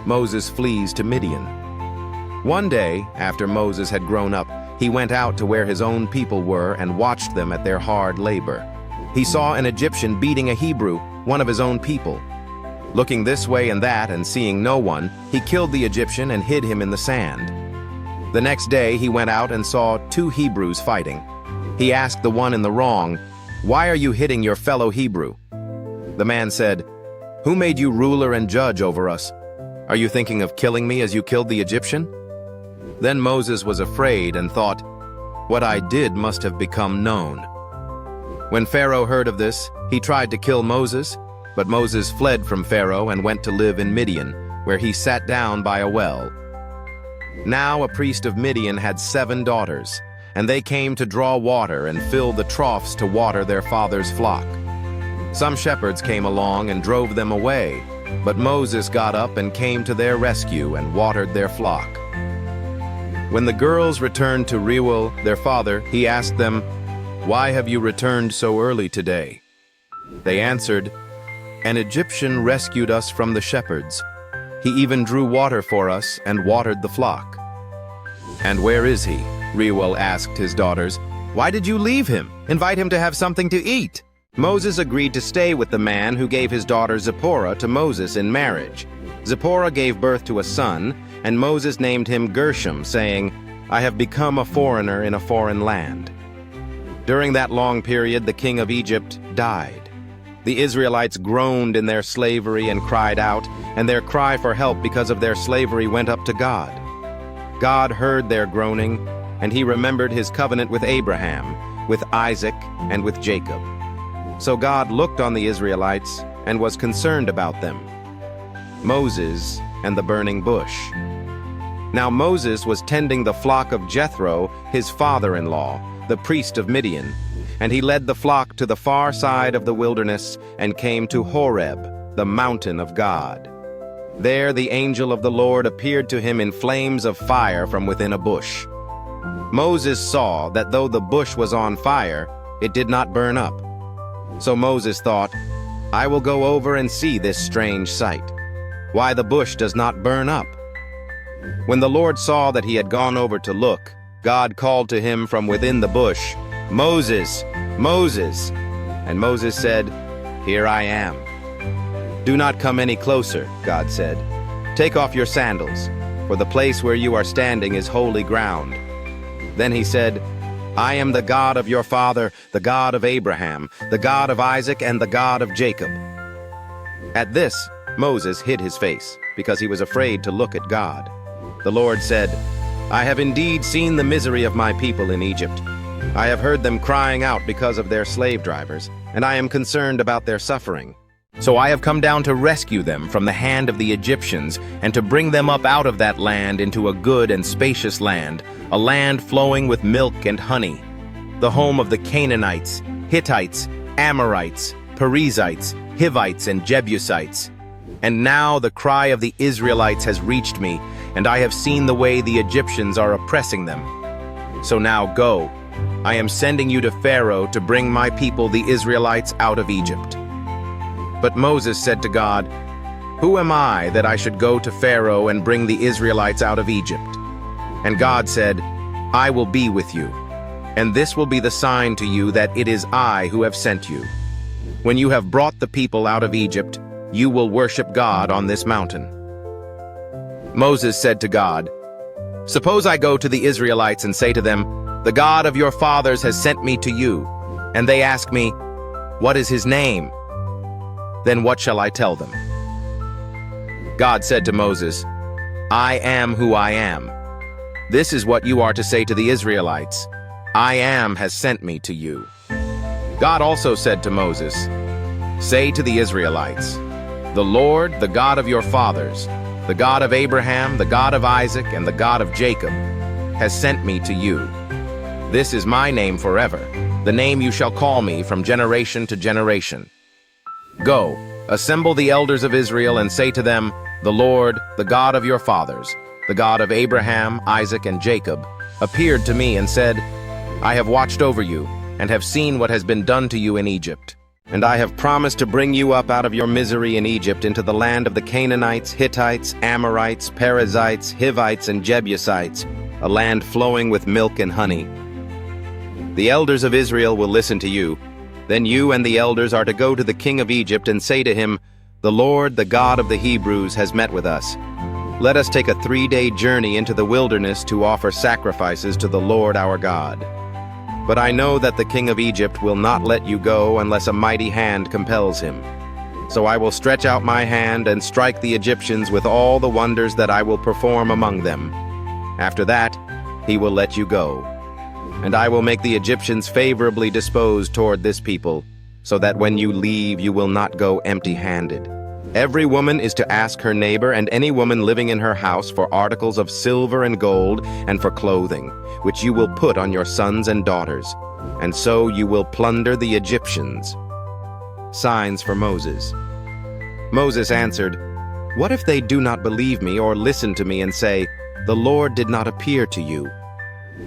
Moses flees to Midian. One day, after Moses had grown up, he went out to where his own people were and watched them at their hard labor. He saw an Egyptian beating a Hebrew, one of his own people. Looking this way and that and seeing no one, he killed the Egyptian and hid him in the sand. The next day he went out and saw two Hebrews fighting. He asked the one in the wrong, "Why are you hitting your fellow Hebrew?" The man said, "Who made you ruler and judge over us? Are you thinking of killing me as you killed the Egyptian?" Then Moses was afraid and thought, "What I did must have become known." When Pharaoh heard of this, he tried to kill Moses, but Moses fled from Pharaoh and went to live in Midian, where he sat down by a well. Now a priest of Midian had 7 daughters, and they came to draw water and fill the troughs to water their father's flock. Some shepherds came along and drove them away, but Moses got up and came to their rescue and watered their flock. When the girls returned to Reuel, their father, he asked them, "Why have you returned so early today?" They answered, "An Egyptian rescued us from the shepherds. He even drew water for us and watered the flock." "And where is he?" Reuel asked his daughters. "Why did you leave him? Invite him to have something to eat." Moses agreed to stay with the man who gave his daughter Zipporah to Moses in marriage. Zipporah gave birth to a son, and Moses named him Gershom, saying, "I have become a foreigner in a foreign land." During that long period, the king of Egypt died. The Israelites groaned in their slavery and cried out, and their cry for help because of their slavery went up to God. God heard their groaning, and he remembered his covenant with Abraham, with Isaac, and with Jacob. So God looked on the Israelites and was concerned about them. Moses and the burning bush. Now Moses was tending the flock of Jethro, his father-in-law, the priest of Midian, and he led the flock to the far side of the wilderness and came to Horeb, the mountain of God. There the angel of the Lord appeared to him in flames of fire from within a bush. Moses saw that though the bush was on fire, it did not burn up. So Moses thought, "I will go over and see this strange sight, why the bush does not burn up." When the Lord saw that he had gone over to look, God called to him from within the bush, "Moses, Moses!" And Moses said, "Here I am." "Do not come any closer," God said. "Take off your sandals, for the place where you are standing is holy ground." Then he said, "I am the God of your father, the God of Abraham, the God of Isaac, and the God of Jacob." At this, Moses hid his face, because he was afraid to look at God. The Lord said, "I have indeed seen the misery of my people in Egypt. I have heard them crying out because of their slave drivers, and I am concerned about their suffering. So I have come down to rescue them from the hand of the Egyptians and to bring them up out of that land into a good and spacious land, a land flowing with milk and honey, the home of the Canaanites, Hittites, Amorites, Perizzites, Hivites, and Jebusites. And now the cry of the Israelites has reached me, and I have seen the way the Egyptians are oppressing them. So now go. I am sending you to Pharaoh to bring my people the Israelites out of Egypt." But Moses said to God, "Who am I that I should go to Pharaoh and bring the Israelites out of Egypt?" And God said, "I will be with you, and this will be the sign to you that it is I who have sent you. When you have brought the people out of Egypt, you will worship God on this mountain." Moses said to God, "Suppose I go to the Israelites and say to them, 'The God of your fathers has sent me to you,' and they ask me, 'What is his name?' Then what shall I tell them?" God said to Moses, "I am who I am. This is what you are to say to the Israelites, 'I am has sent me to you.'" God also said to Moses, "Say to the Israelites, 'The Lord, the God of your fathers, the God of Abraham, the God of Isaac, and the God of Jacob, has sent me to you. This is my name forever, the name you shall call me from generation to generation. Go, assemble the elders of Israel and say to them, 'The Lord, the God of your fathers, the God of Abraham, Isaac, and Jacob, appeared to me and said, I have watched over you and have seen what has been done to you in Egypt. And I have promised to bring you up out of your misery in Egypt into the land of the Canaanites, Hittites, Amorites, Perizzites, Hivites, and Jebusites, a land flowing with milk and honey. The elders of Israel will listen to you. Then you and the elders are to go to the king of Egypt and say to him, "The Lord, the God of the Hebrews, has met with us. Let us take a 3-day journey into the wilderness to offer sacrifices to the Lord our God. But I know that the king of Egypt will not let you go unless a mighty hand compels him. So I will stretch out my hand and strike the Egyptians with all the wonders that I will perform among them. After that, he will let you go. And I will make the Egyptians favorably disposed toward this people, so that when you leave you will not go empty-handed. Every woman is to ask her neighbor and any woman living in her house for articles of silver and gold and for clothing, which you will put on your sons and daughters, and so you will plunder the Egyptians." Signs for Moses. Moses answered, "What if they do not believe me or listen to me and say, 'The Lord did not appear to you'?"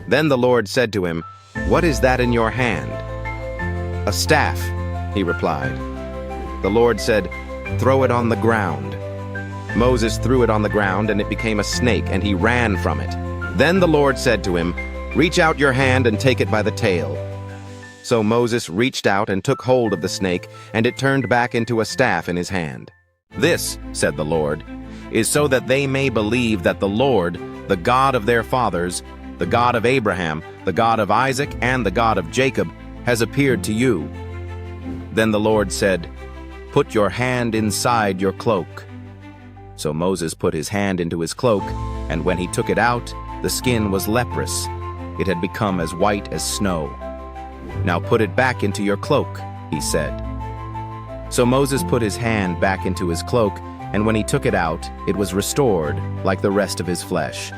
Then the Lord said to him, "What is that in your hand?" "A staff," he replied. The Lord said, "Throw it on the ground." Moses threw it on the ground, and it became a snake, and he ran from it. Then the Lord said to him, "Reach out your hand and take it by the tail." So Moses reached out and took hold of the snake, and it turned back into a staff in his hand. "This," said the Lord, "is so that they may believe that the Lord, the God of their fathers, the God of Abraham, the God of Isaac, and the God of Jacob, has appeared to you." Then the Lord said, "Put your hand inside your cloak." So Moses put his hand into his cloak, and when he took it out, the skin was leprous. It had become as white as snow. "Now put it back into your cloak," he said. So Moses put his hand back into his cloak, and when he took it out, it was restored, like the rest of his flesh.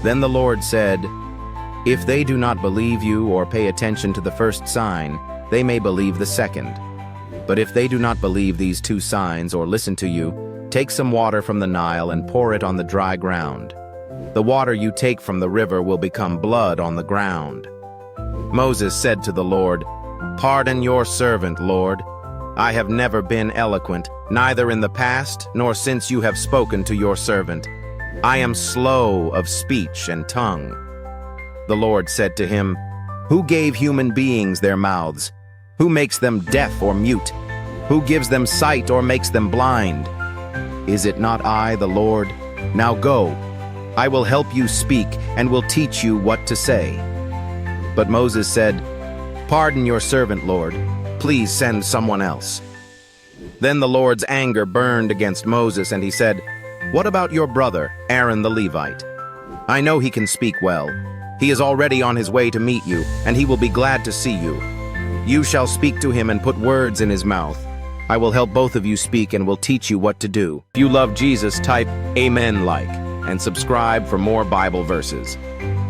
Then the Lord said, "If they do not believe you or pay attention to the first sign, they may believe the second. But if they do not believe these 2 signs or listen to you, take some water from the Nile and pour it on the dry ground. The water you take from the river will become blood on the ground." Moses said to the Lord, "Pardon your servant, Lord. I have never been eloquent, neither in the past nor since you have spoken to your servant. I am slow of speech and tongue." The Lord said to him, "Who gave human beings their mouths? Who makes them deaf or mute? Who gives them sight or makes them blind? Is it not I, the Lord? Now go. I will help you speak and will teach you what to say." But Moses said, "Pardon your servant, Lord. Please send someone else." Then the Lord's anger burned against Moses, and he said, "What about your brother, Aaron the Levite? I know he can speak well. He is already on his way to meet you, and he will be glad to see you. You shall speak to him and put words in his mouth. I will help both of you speak and will teach you what to do." If you love Jesus, type Amen like and subscribe for more Bible verses.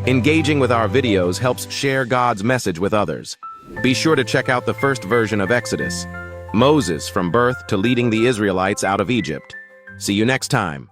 Engaging with our videos helps share God's message with others. Be sure to check out the first version of Exodus, Moses from birth to leading the Israelites out of Egypt. See you next time.